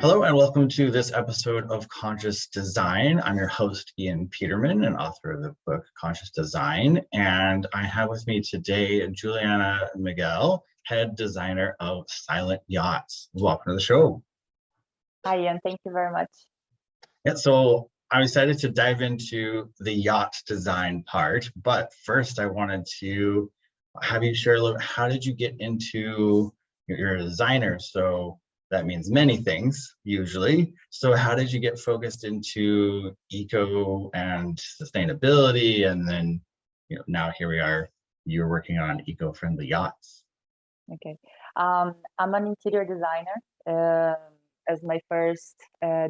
Hello and welcome to this episode of Conscious Design. I'm your host, Ian Peterman, and author of the book Conscious Design. And I have with me today Juliana Miguel, head designer of Silent Yachts. Welcome to the show. Hi, Ian. Thank you very much. Yeah, so I'm excited to dive into the yacht design part. But first, I wanted to have you share a little, how did you get into, you're a designer, so that means many things usually. So how did you get focused into eco and sustainability? And then, now here we are, you're working on eco-friendly yachts. Okay. I'm an interior designer as my first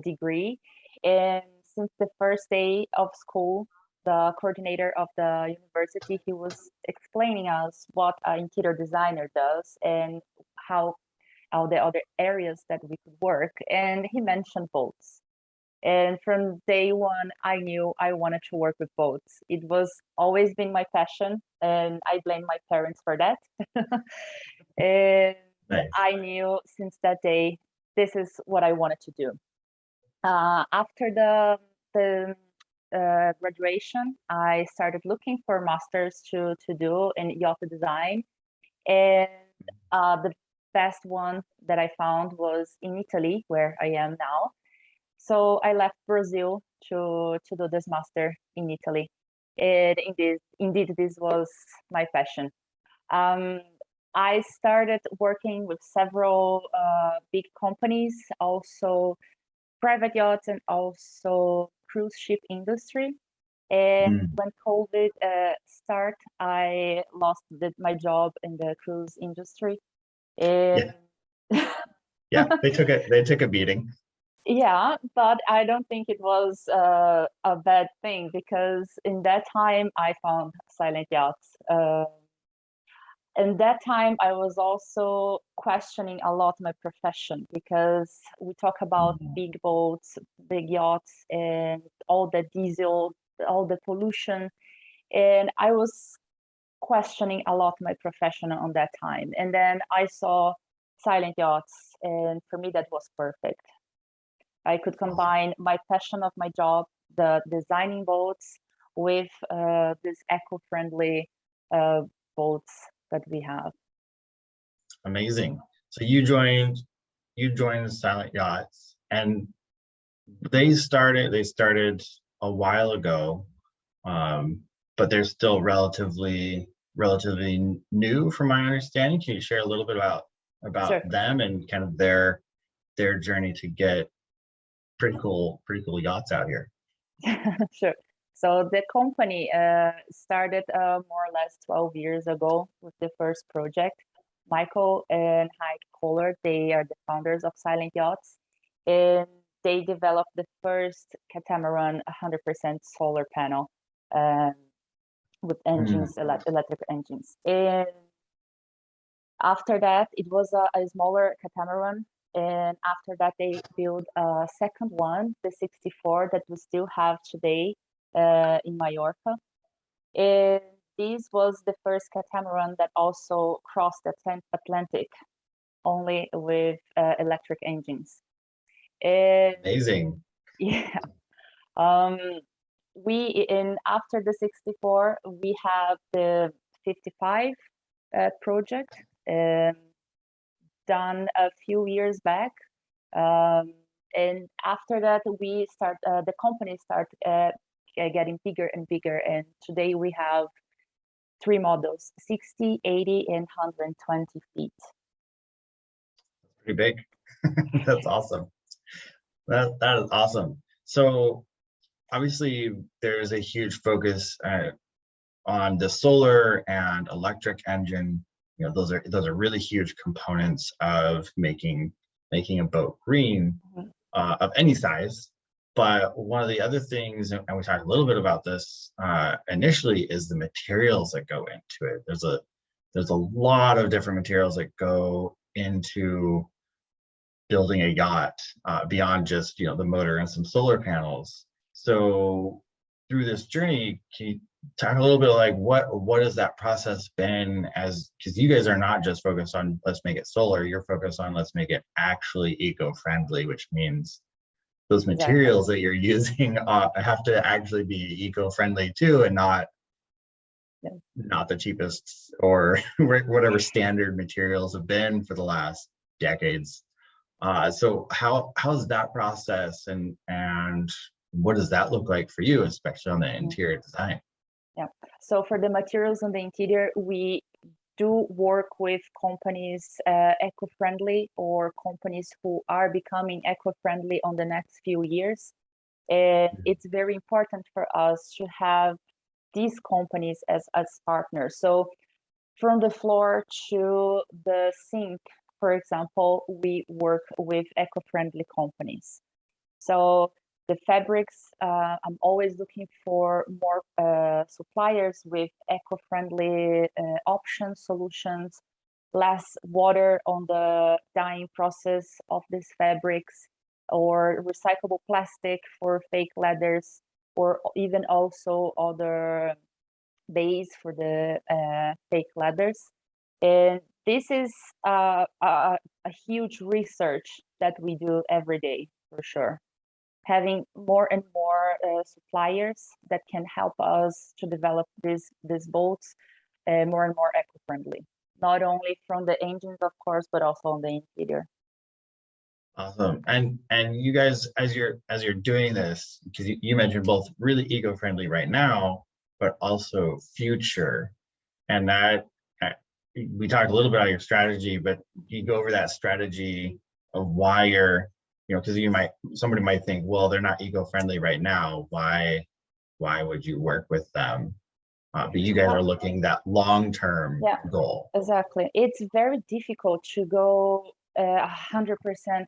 degree. And since the first day of school, the coordinator of the university, he was explaining us what an interior designer does and how all the other areas that we could work. And he mentioned boats. And from day one, I knew I wanted to work with boats. It was always been my passion, and I blame my parents for that. And Nice. I knew since that day, this is what I wanted to do. After the graduation, I started looking for masters to do in yacht design. And the best one that I found was in Italy, where I am now. So I left Brazil to do this master in Italy. And indeed, this was my passion. I started working with several big companies, also private yachts and also cruise ship industry. And when COVID started, I lost my job in the cruise industry. And Yeah, they took a beating. Yeah, but I don't think it was a bad thing, because in that time I found Silent Yachts. In that time, I was also questioning a lot my profession, because we talk about big boats, big yachts, and all the diesel, all the pollution. And I was questioning a lot my profession on that time. And then I saw Silent Yachts, and for me, that was perfect. I could combine my passion of my job, the designing boats, with this eco-friendly boats that we have. Amazing. So you joined Silent Yachts, and they started a while ago, but they're still relatively new from my understanding. Can you share a little bit about Sure. them and kind of their journey to get pretty cool yachts out here? Sure. So the company started more or less 12 years ago with the first project. Michael and Heike Kohler, they are the founders of Silent Yachts, and they developed the first catamaran 100% solar panel with engines, electric engines. And after that, it was a smaller catamaran. And after that, they built a second one, the 64, that we still have today in Mallorca. And this was the first catamaran that also crossed the Atlantic, only with electric engines. And Amazing. yeah. After the 64, we have the 55 project. Done a few years back, and after that the company started getting bigger and bigger, and today we have 3 models: 60, 80, and 120 feet. Pretty big. That's awesome. That is awesome. So obviously there's a huge focus on the solar and electric engine. Those are really huge components of making a boat green, of any size. But one of the other things, and we talked a little bit about this initially, is the materials that go into it. There's a lot of different materials that go into building a yacht, beyond just the motor and some solar panels. So through this journey, can you talk a little bit like what has that process been, as because you guys are not just focused on let's make it solar, you're focused on let's make it actually eco-friendly, which means those Exactly. materials that you're using have to actually be eco-friendly too, and Yeah. not the cheapest or whatever standard materials have been for the last decades. So how's that process, and what does that look like for you, especially on the Mhm. interior design? Yeah. So for the materials on the interior, we do work with companies eco-friendly, or companies who are becoming eco-friendly on the next few years. And it's very important for us to have these companies as partners. So from the floor to the sink, for example, we work with eco-friendly companies. So the fabrics, I'm always looking for more suppliers with eco-friendly options, solutions, less water on the dyeing process of these fabrics, or recyclable plastic for fake leathers, or even also other base for the fake leathers. And this is a huge research that we do every day, for sure. Having more and more suppliers that can help us to develop these boats more and more eco-friendly, not only from the engines, of course, but also on the interior. Awesome. And you guys, as you're doing this, because you mentioned both really eco-friendly right now, but also future, and that uh, we talked a little bit about your strategy, but you go over that strategy of why you're, because somebody might think, well, they're not eco-friendly right now. Why would you work with them? But you guys Well, are looking that long-term yeah, goal. exactly. It's very difficult to go 100%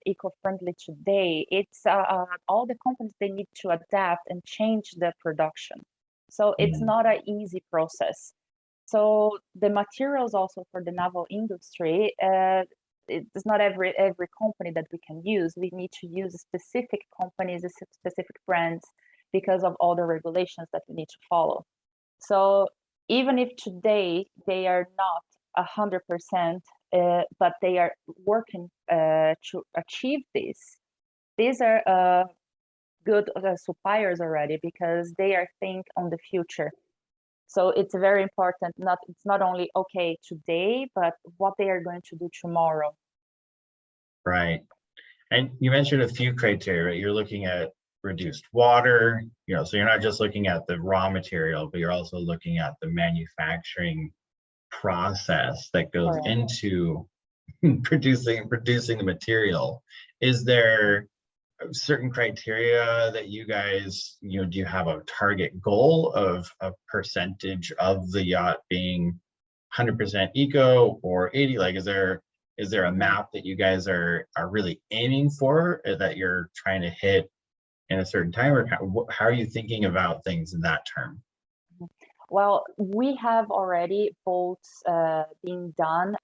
eco-friendly today. It's all the companies, they need to adapt and change the production. So it's Mm, not an easy process. So the materials also for the naval industry, it's not every company that we can use. We need to use specific companies, specific brands, because of all the regulations that we need to follow. So even if today they are not 100%, but they are working to achieve this, these are good suppliers already, because they are think on the future. So it's very important. It's not only okay today, but what they are going to do tomorrow. right. And you mentioned a few criteria, right? You're looking at reduced water, so you're not just looking at the raw material, but you're also looking at the manufacturing process that goes Correct. into producing the material. Is there certain criteria that you guys, do you have a target goal of a percentage of the yacht being 100% eco or 80? Like, is there a Mhm. map that you guys are really aiming for, that you're trying to hit in a certain time, or how are you thinking about things in that term? Well, we have already boats being done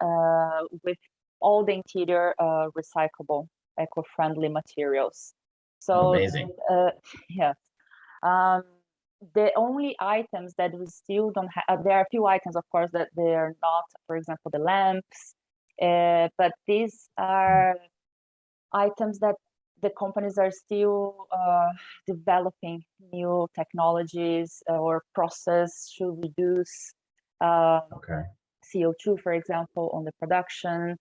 with all the interior recyclable, eco-friendly materials. So, Amazing. yes. Um, the only items that we still don't have, there are a few items, of course, that they are not, for example, the lamps, but these are items that the companies are still developing new technologies or process to reduce Okay. CO2, for example, on the production.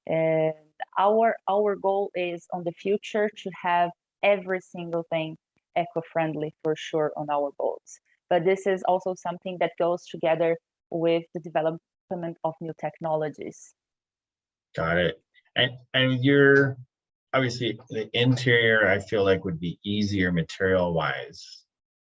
And our goal is on the future to have every single thing eco-friendly, for sure, on our boats. But this is also something that goes together with the development of new technologies. Got it. And you're obviously the interior, I feel like would be easier material wise.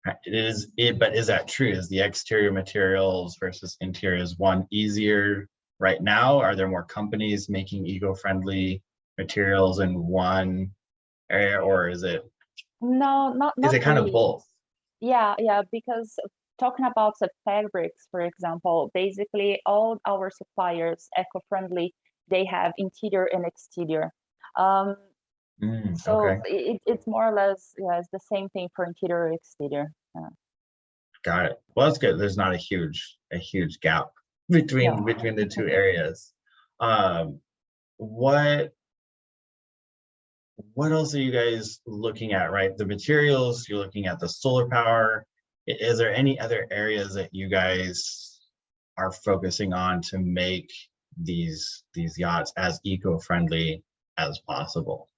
But is that true? Is the exterior materials versus interiors one easier right now? Are there more companies making eco-friendly materials in one area, or No, is not it kind of really. both? Yeah, because talking about the fabrics, for example, basically all our suppliers, eco-friendly, they have interior and exterior. Um, so Okay. it's more or less, yeah, it's the same thing for interior or exterior. Got it. Well, that's good. There's not a huge gap between No. the two areas. Um, what what else are you guys looking at, right? The materials, you're looking at the solar power. Is there any other areas that you guys are focusing on to make these yachts as eco-friendly as possible?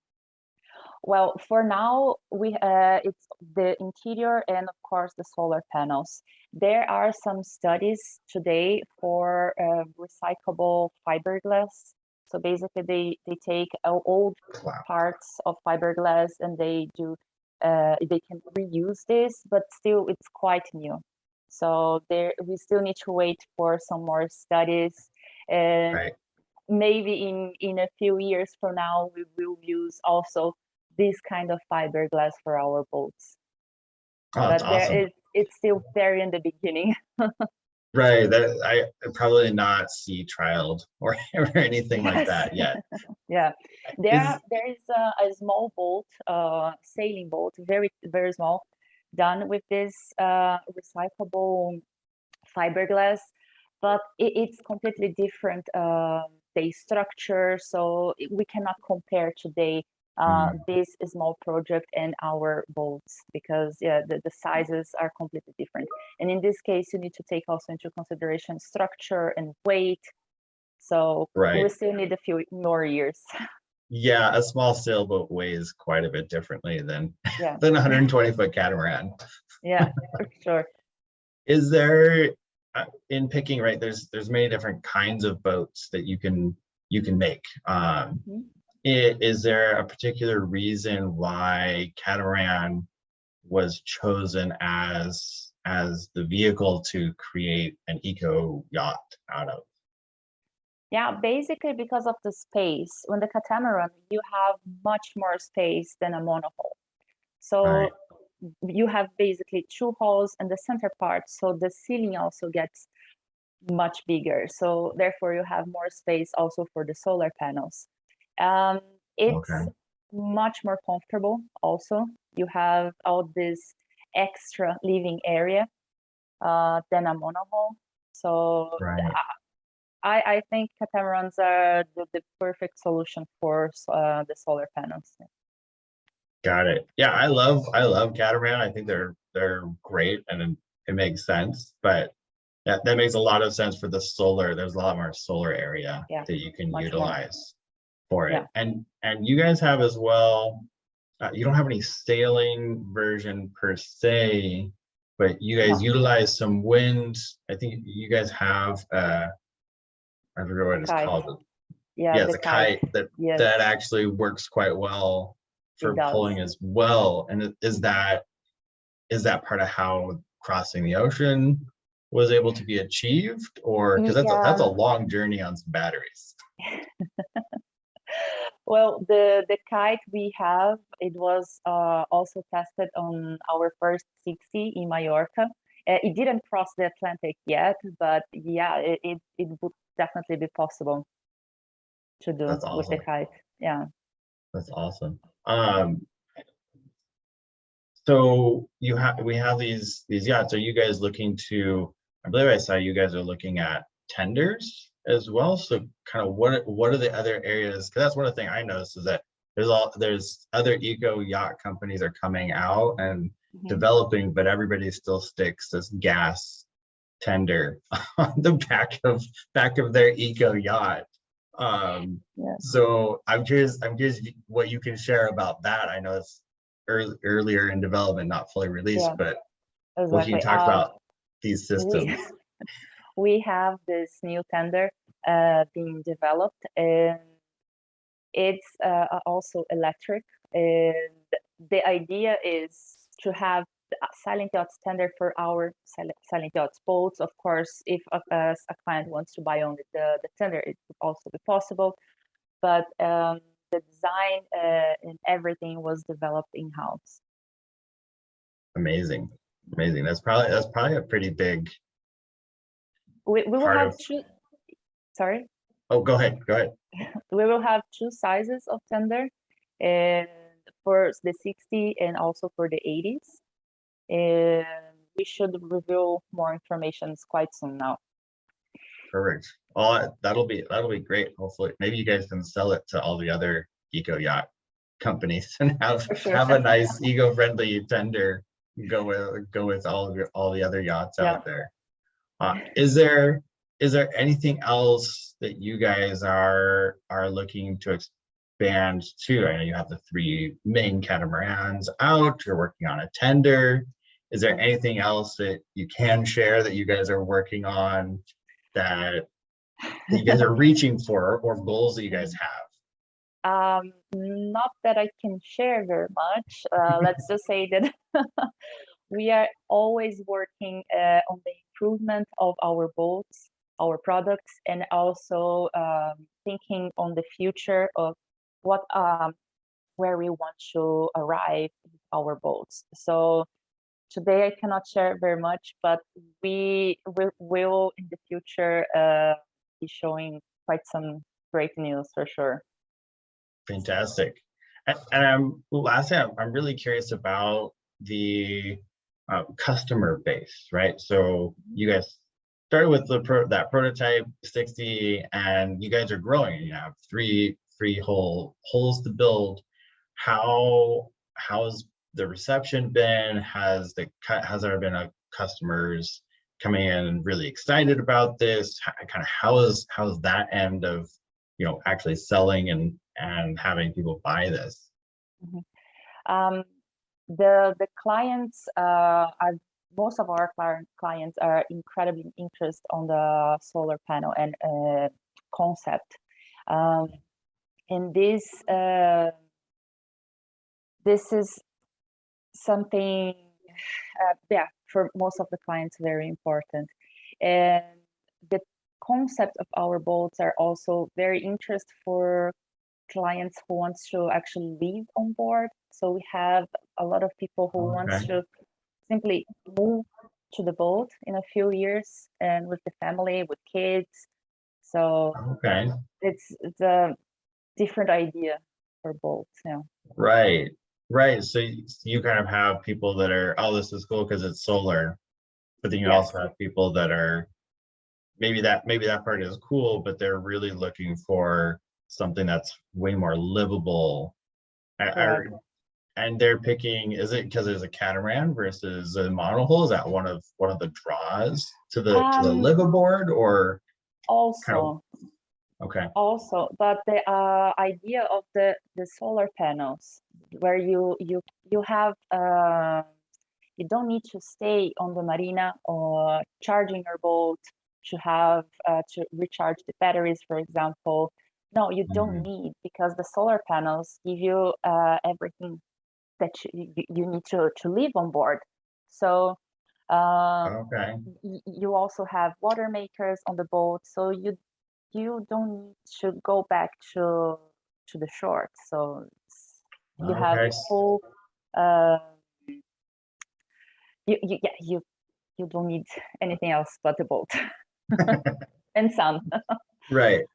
Well, for now, it's the interior and of course the solar panels. There are some studies today for recyclable fiberglass. So basically, they take old Wow. parts of fiberglass and they can reuse this, but still it's quite new. So there we still need to wait for some more studies, and Right. maybe in a few years from now we will use also this kind of fiberglass for our boats. Oh, that's But awesome. it's still very in the beginning. Right. That I probably not sea trialed or anything like Yes. that yet. Yeah. Is There is a small boat, sailing boat, very, very small, done with this recyclable fiberglass, but it's completely different the structure, so we cannot compare today this small project and our boats, because yeah, the sizes are completely different, and in this case you need to take also into consideration structure and weight, so we right. still need a few more years. Yeah, a small sailboat weighs quite a bit differently than Yeah. than a 120-foot catamaran. Yeah, for sure. Is there in picking, right, there's many different kinds of boats that you can make. Mhm. Is there a particular reason why catamaran was chosen as the vehicle to create an eco yacht out of? Yeah, basically because of the space. When the catamaran, you have much more space than a monohull. So Right. you have basically two halls and the center part. So the ceiling also gets much bigger. So therefore you have more space also for the solar panels. Um, Okay. it's much more comfortable also. You have all this extra living area than a monohull. So Right. I think catamarans are the perfect solution for the solar panels. Got it. Yeah, I love catamaran. I think they're great and it makes sense. But that makes a lot of sense for the solar. There's a lot more solar area Yeah, that you can much more. utilize for Yeah. it. And you guys have as well, you don't have any sailing version per se, but you guys No, utilize some wind. I think you guys have I forget the what it's kite. called. Yeah, Yeah, the it's a kite. kite that Yes, that actually works quite well it for does. pulling as well. And is that part of how crossing the ocean was able to be achieved? Or because that's a Yeah. long journey on some batteries. Well, the kite we have, it was also tested on our first 60 in Mallorca. It didn't cross the Atlantic yet, but yeah, it would definitely be possible to do That's with the awesome. kite. Yeah. That's awesome. So we have these yachts. Are you guys looking to, I believe I saw you guys are looking at tenders as well. So kind of what are the other areas? Because that's one of the things I noticed is that there's other eco yacht companies are coming out and Mhm. developing, but everybody still sticks this gas tender on the back of their eco yacht. Um, Yeah. so I'm curious what you can share about that. I know it's earlier in development, not fully released, Yeah, but what can you exactly. talk about these We systems? we have this new tender being developed, and it's also electric. And the idea is to have a silent yachts tender for our silent yachts boats. Of course, if a client wants to buy only the tender, it would also be possible. But the design and everything was developed in-house. Amazing, amazing. That's probably a pretty big We will part have of. two. Sorry. Oh, go ahead, go ahead. We will have two sizes of tender, and for the 60 and also for the 80s. And we should reveal more information quite soon now. Perfect. Oh, that'll be great. Hopefully, maybe you guys can sell it to all the other eco yacht companies and have For sure. have a nice eco-friendly tender go with all the other yachts Yeah. out there. Is there anything else that you guys are looking to expand to? I know you have the 3 main catamarans out. You're working on a tender. Is there anything else that you can share that you guys are working on that you guys are reaching for, or goals that you guys have? Not that I can share very much. Let's just say that we are always working on the improvement of our boats, our products, and also thinking on the future of what where we want to arrive with our boats. So today I cannot share very much, but we will in the future be showing quite some great news for sure. Fantastic. And lastly, I'm really curious about the customer base, right? So you guys started with that prototype 60, and you guys are growing. You have three holes to build. How's the reception been? Has there been customers coming in and really excited about this? Kind of how's that end of actually selling and having people buy this? Mm-hmm. The clients are, most of our clients are incredibly interested on the solar panel and concept, and this is something for most of the clients very important, and the concept of our boats are also very interesting for clients who wants to actually live on board. So we have a lot of people who wants to simply move to the boat in a few years and with the family, with kids. So it's a different idea for boats. Yeah. Right. So you kind of have people that are, oh, this is cool because it's solar, but then you also have people that are maybe that part is cool, but they're really looking for something that's way more livable. And they're picking, is it because there's a catamaran versus a monohull? Is that one of the draws to the liveaboard, or also also, but the idea of the solar panels, where you have you don't need to stay on the marina or charging your boat to have to recharge the batteries, for example. No, you don't need, because the solar panels give you everything that you need to live on board. So you also have water makers on the boat, so you don't need to go back to the shore. So you have a whole you don't need anything else but the boat and sun. Right.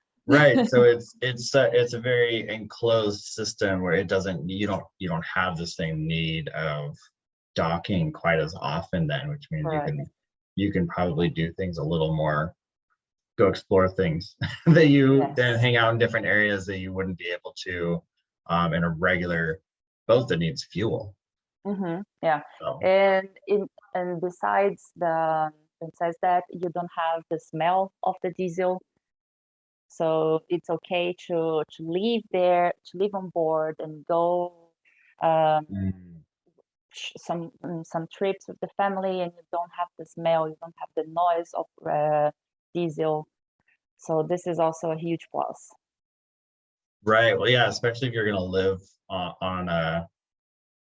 So it's a very enclosed system where you don't have the same need of docking quite as often then, which means you can probably do things a little more, go explore things that then hang out in different areas that you wouldn't be able to in a regular boat that needs fuel. Yeah. So. And besides that, you don't have the smell of the diesel. So it's okay to live there, to live on board and go some trips with the family, and you don't have the smell, you don't have the noise of diesel. So this is also a huge plus. Right. Well, yeah, especially if you're going to live on a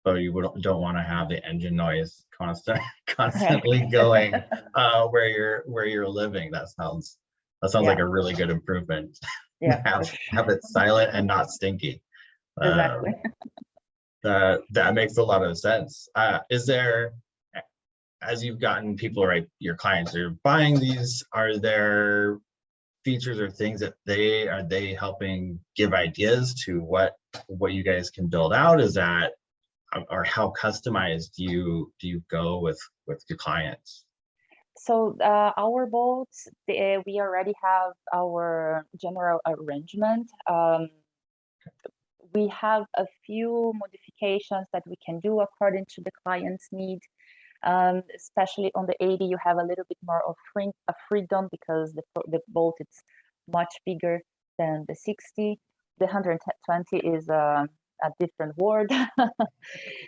boat, you don't want to have the engine noise constantly going where you're living. That sounds like a really good improvement. Yeah. have it silent and not stinky. Exactly. That makes a lot of sense. Is there, as you've gotten people, right, your clients are buying these, are there features or things that are they helping give ideas to what you guys can build out? Is that or how customized do you go with your clients? So our boats, we already have our general arrangement. We have a few modifications that we can do according to the client's need. Especially on the 80, you have a little bit more of freedom because the boat is much bigger than the 60. The 120 is a different word.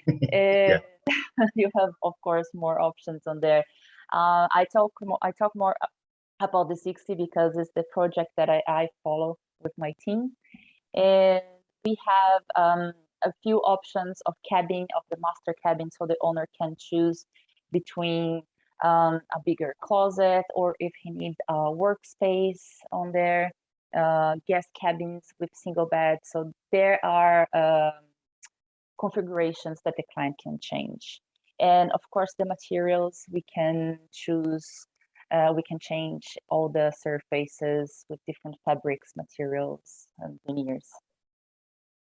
Yeah. You have, of course, more options on there. I talk more about the 60 because it's the project that I follow with my team. And we have a few options of cabin, of the master cabin, so the owner can choose between a bigger closet, or if he needs a workspace on there, guest cabins with single beds. So there are configurations that the client can change. And of course, the materials we can choose. We can change all the surfaces with different fabrics, materials, and veneers.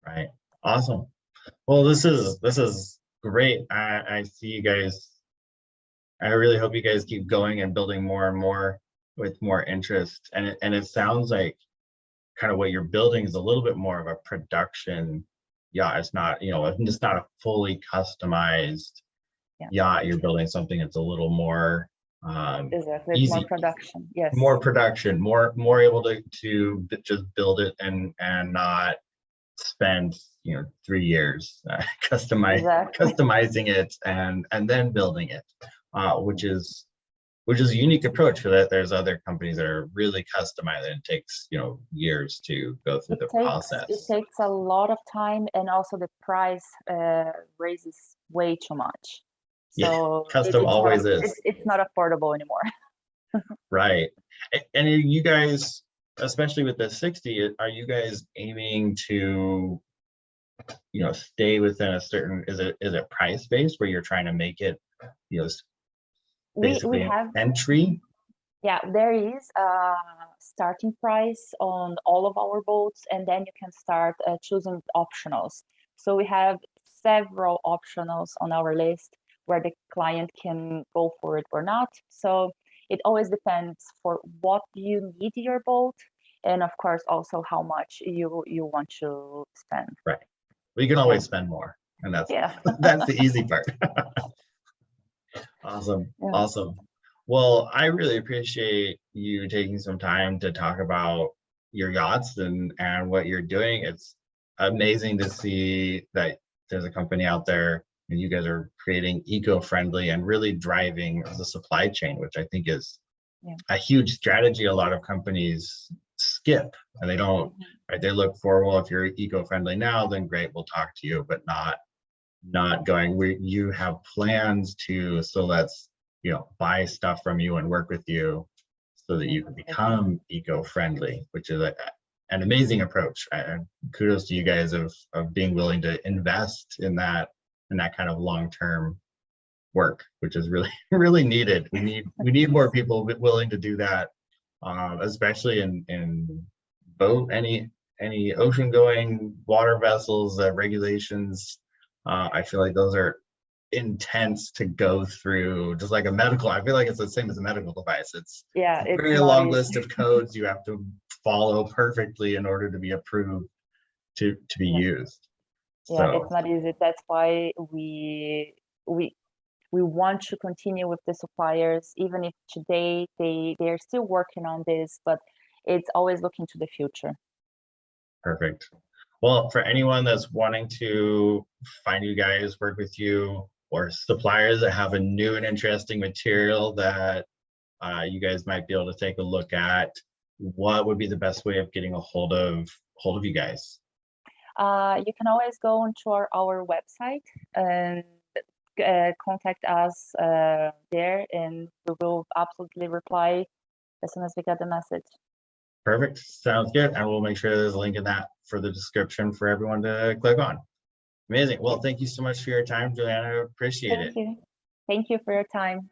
Right. Awesome. Well, this is great. I see you guys. I really hope you guys keep going and building more and more with more interest. And it sounds like kind of what you're building is a little bit more of a production yacht. It's not, it's not a fully customized yacht. You're building something that's a little more exactly. It's easy, more production. Yes. more production, more able to just build it and not spend 3 years customizing it and then building it, which is a unique approach. For that, there's other companies that are really customized and it takes years to go through the process. It takes a lot of time, and also the price raises way too much. So custom always is. It's not affordable anymore. Right. And are you guys, especially with the 60, are you guys aiming to stay within a certain, is it price based where you're trying to make it basically we have entry? Yeah, there is a starting price on all of our boats, and then you can start choosing optionals. So we have several optionals on our list where the client can go for it or not. So it always depends for what you need your boat, and of course also how much you want to spend. Right. Well, you can always spend more, and that's the easy part. Awesome. Yeah. Awesome. Well, I really appreciate you taking some time to talk about your yachts and what you're doing. It's amazing to see that there's a company out there and you guys are creating eco-friendly and really driving the supply chain, which I think is a huge strategy a lot of companies skip, and they don't, right? They look for, well, if you're eco-friendly now, then great, we'll talk to you, but not going, you have plans to, so let's buy stuff from you and work with you so that you can become eco-friendly, which is an amazing approach. And kudos to you guys of being willing to invest in that kind of long-term work, which is really really needed. We need more people willing to do that, especially in boat, any ocean going water vessels, regulations. I feel like those are intense to go through, just like a medical. I feel like it's the same as a medical device. It's a very long list of codes you have to follow perfectly in order to be approved to be used. So it's not easy. That's why we want to continue with the suppliers, even if today they're still working on this, but it's always looking to the future. Perfect. Well, for anyone that's wanting to find you guys, work with you, or suppliers that have a new and interesting material that you guys might be able to take a look at, what would be the best way of getting a hold of you guys? You can always go onto our website and contact us there, and we will absolutely reply as soon as we get the message. Perfect. Sounds good. And we'll make sure there's a link in that for the description for everyone to click on. Amazing. Well, thank you so much for your time, Juliana. Appreciate it. Thank you. Thank you for your time.